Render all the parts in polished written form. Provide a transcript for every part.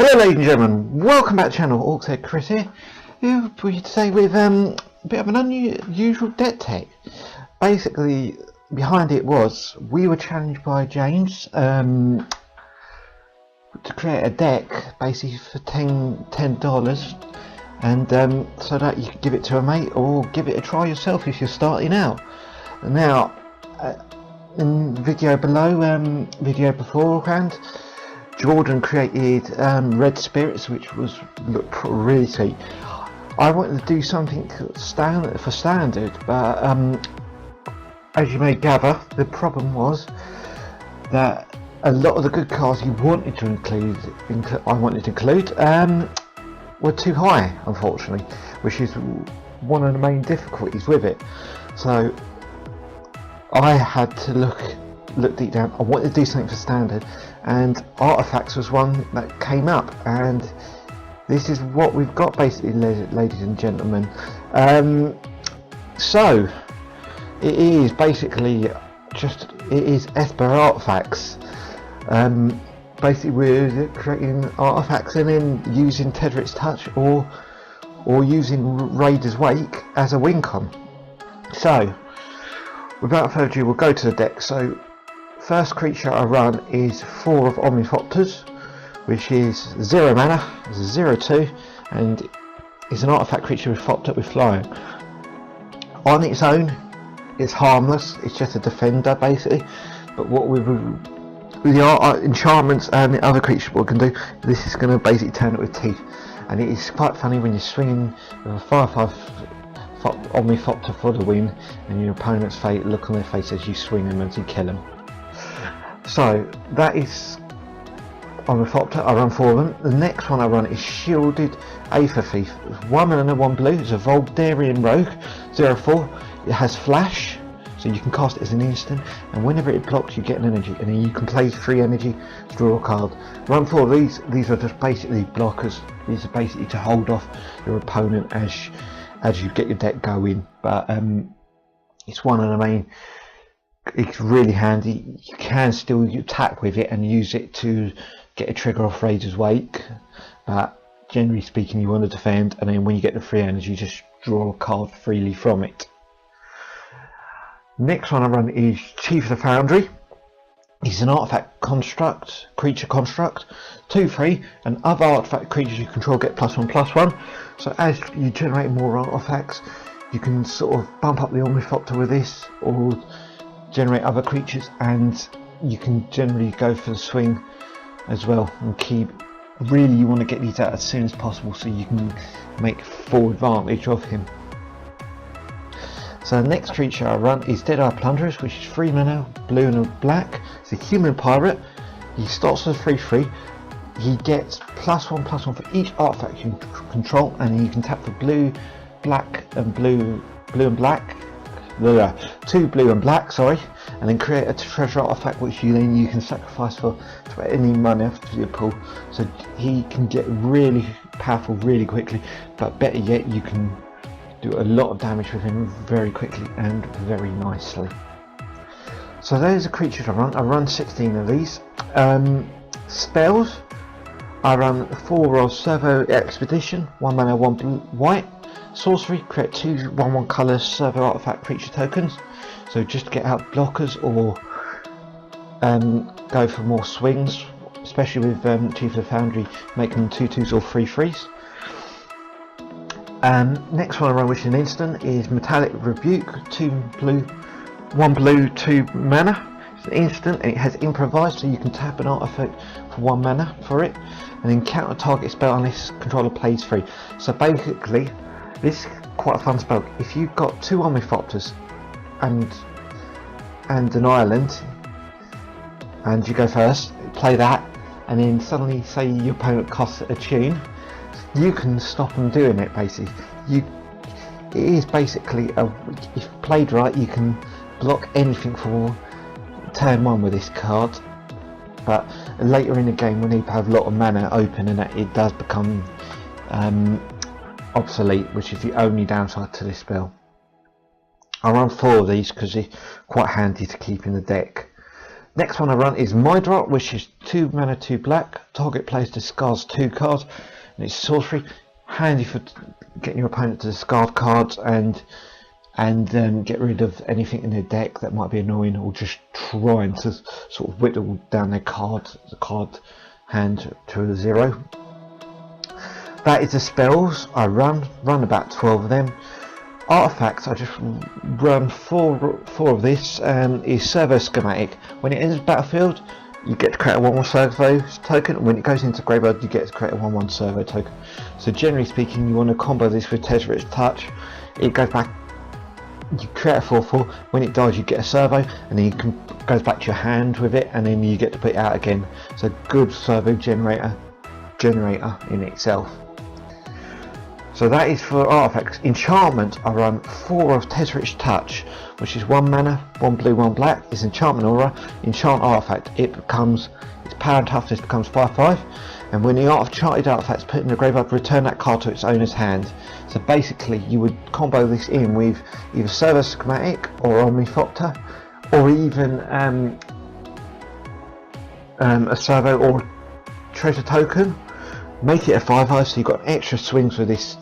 Hello ladies and gentlemen, welcome back to the channel. Orcshead Chris here. Here for you today with a bit of an unusual deck tech. Basically, behind it was, we were challenged by James to create a deck basically for $10 and so that you could give it to a mate or give it a try yourself if you're starting out. Now, in the video below, video beforehand, Jordan created red spirits, which looked really sweet. I wanted to do something standard, but as you may gather, the problem was that a lot of the good cards you wanted to include, were too high, unfortunately, which is one of the main difficulties with it. So I had to look deep down. I wanted to do something for standard, and artifacts was one that came up, and this is what we've got basically, ladies and gentlemen. So it is basically it is Esper artifacts. Basically we're creating artifacts and then using Tedric's Touch or using Raider's Wake as a win con. So without further ado, we'll go to the deck. So first creature I run is 4 of Omnithopters, which is 0 mana, 0/2, and is an artifact creature with Thopter with flying. On its own, it's harmless, it's just a defender basically, but what with the enchantments and the other creatures what we can do, this is going to basically turn it with teeth. And it is quite funny when you're swinging with a 5/5 Omnithopter for the win, and your opponent's look on their face as you swing them and you kill them. So that is Omnithopter. I run 4 of them. The next one I run is Shielded Aether Thief. It's 1 mana, 1 blue. It's a Voldarian Rogue, 0/4. It has Flash, so you can cast it as an instant, and whenever it blocks you get an energy, and then you can play 3 energy to draw a card. Run 4 of these. These are just basically blockers. These are basically to hold off your opponent as you get your deck going, but it's one of the main. It's really handy. You can still attack with it and use it to get a trigger off Raider's Wake, but generally speaking you want to defend, and then when you get the free energy just draw a card freely from it. Next one I run is Chief of the Foundry. He's an artifact creature construct, 2/3, and other artifact creatures you control get +1/+1. So as you generate more artifacts, you can sort of bump up the Omnithopter with this, or generate other creatures, and you can generally go for the swing as well, and really you want to get these out as soon as possible so you can make full advantage of him. So the next creature I run is Deadeye Plunderers, which is 3 mana, blue and a black. It's a human pirate. He starts with 3/3. He gets +1/+1 for each artifact you control, and you can tap for blue, black and blue and black. 2 blue and black, sorry, and then create a treasure artifact which you can sacrifice for any money after your pool. So he can get really powerful really quickly, but better yet you can do a lot of damage with him very quickly and very nicely. So those are creatures I run. I run 16 of these. Spells, I run 4 of Servo Expedition, 1 mana, 1 blue, white. Sorcery, create 2 1/1 colour servo artifact creature tokens, so just to get out blockers or go for more swings, especially with Chief of the Foundry, making them 2/2s or 3/3s. Next one I run, which is an instant, is Metallic Rebuke, 2 blue, 1 blue, 2 mana. It's an instant and it has Improvise, so you can tap an artifact for 1 mana for it, and then counter target spell unless controller plays 3. So basically this is quite a fun spell. If you've got 2 Omnithopters and an island, and you go first, play that, and then suddenly say your opponent casts a tune, you can stop them doing it basically. It is basically if played right, you can block anything for turn 1 with this card, but later in the game when you have a lot of mana open and that, it does become obsolete, which is the only downside to this spell. I run 4 of these because they're quite handy to keep in the deck. Next one I run is My Drop, which is 2 mana 2 black. Target player discards 2 cards, and it's sorcery, handy for getting your opponent to discard cards and get rid of anything in their deck that might be annoying, or just trying to sort of whittle down their card hand to 0. That is the spells I run about 12 of them. Artifacts, I just run four of this. Is Servo Schematic. When it enters battlefield, you get to create a 1/1 Servo token, and when it goes into graveyard, you get to create a 1/1 Servo token. So generally speaking, you want to combo this with Tezzeret Touch. It goes back, you create a 4/4, when it dies you get a Servo, and then you goes back to your hand with it, and then you get to put it out again. So good Servo generator in itself. So that is for artifacts. Enchantment, I run 4 of Tezzeret Touch, which is 1 mana, 1 blue, 1 black. It's enchantment aura, enchant artifact. Its power and toughness becomes 5/5, and when the enchanted artifact is put in the graveyard, return that card to its owner's hand. So basically, you would combo this in with either Servo Schematic or Omnithopter, or even a Servo or treasure token. Make it a 5/5, so you've got extra swings with this,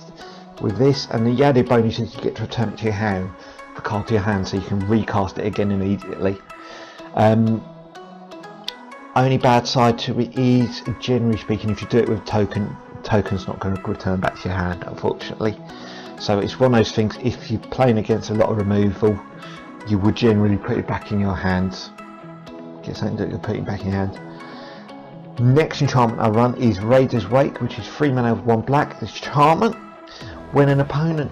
and the added bonus is you get to return it to your hand, the card to your hand, so you can recast it again immediately. Only bad side to it is, generally speaking, if you do it with token's not going to return back to your hand, unfortunately. So it's one of those things, if you're playing against a lot of removal, you would generally put it back in your hands. Get something that you're putting back in your hand. Next enchantment I run is Raider's Wake, which is 3 mana with 1 black. This enchantment, when an opponent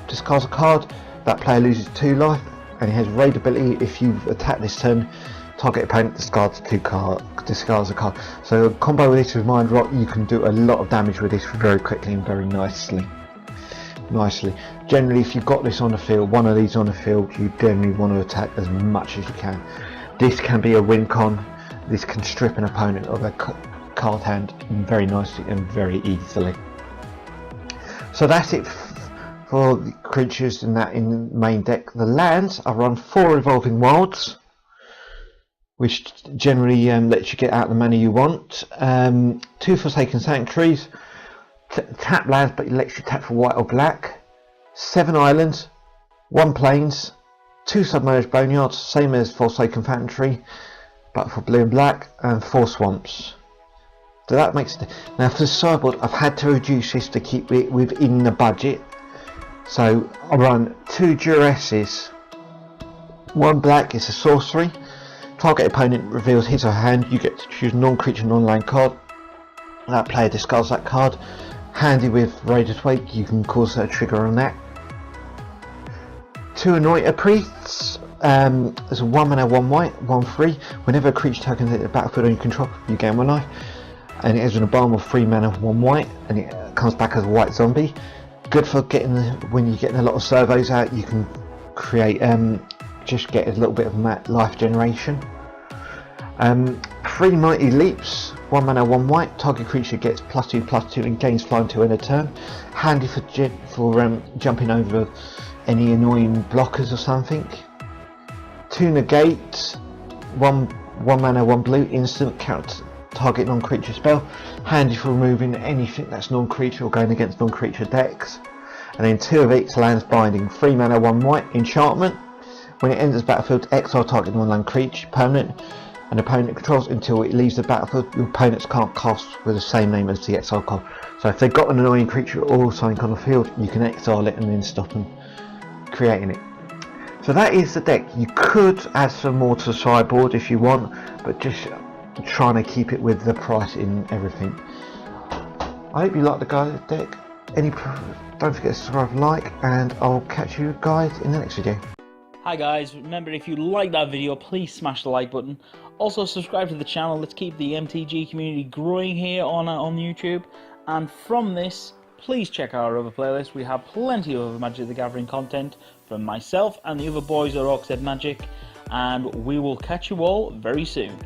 discards a card, that player loses 2 life, and it has raid ability. If you attack this turn, target opponent discards a card. So combo with this with Mind Rot, you can do a lot of damage with this very quickly and very nicely. Generally, if you've got this on the field, one of these on the field, you generally want to attack as much as you can. This can be a win con. This can strip an opponent of a card hand very nicely and very easily. So that's it for the creatures in the main deck. The lands, I run 4 Evolving Wilds, which generally lets you get out the mana you want. 2 Forsaken Sanctuaries, tap lands, but it lets you tap for white or black. 7 islands, 1 plains, 2 Submerged Boneyards, same as Forsaken Sanctuary, but for blue and black, and 4 swamps. So that makes it. Now for the sideboard, I've had to reduce this to keep it within the budget. So I run 2 Duresses. 1 black is a sorcery. Target opponent reveals his or her hand. You get to choose non-creature, non-land card. That player discards that card. Handy with Raider's Wake, you can cause a trigger on that. 2 Anointer Priests. There's a 1 mana 1 white 1/3. Whenever a creature token hits the battlefield on your control, you gain 1 life, and it has an Obama of 3 mana 1 white, and it comes back as a white zombie. Good for getting when you're getting a lot of servos out, you can create just get a little bit of life generation. 3 Mighty Leaps, 1 mana 1 white. Target creature gets +2/+2 and gains flying to end a turn. Handy for jumping over any annoying blockers or something. 2 Negate, 1 mana 1 blue, instant, counter target non-creature spell. Handy for removing anything that's non-creature or going against non-creature decks. And then 2 of its lands binding, 3 mana 1 white, enchantment. When it enters battlefield, exile target non-land creature permanent an opponent controls until it leaves the battlefield. Your opponents can't cast with the same name as the exile card. So if they've got an annoying creature or something on the field, you can exile it and then stop them creating it. So that is the deck. You could add some more to the sideboard if you want, but just trying to keep it with the price in everything. I hope you like the deck. Don't forget to subscribe, like, and I'll catch you guys in the next video. Hi guys, remember if you like that video, please smash the like button. Also subscribe to the channel. Let's keep the MTG community growing here on YouTube. And from this, please check out our other playlists. We have plenty of Magic the Gathering content from myself and the other boys at Orcs Magic, and we will catch you all very soon.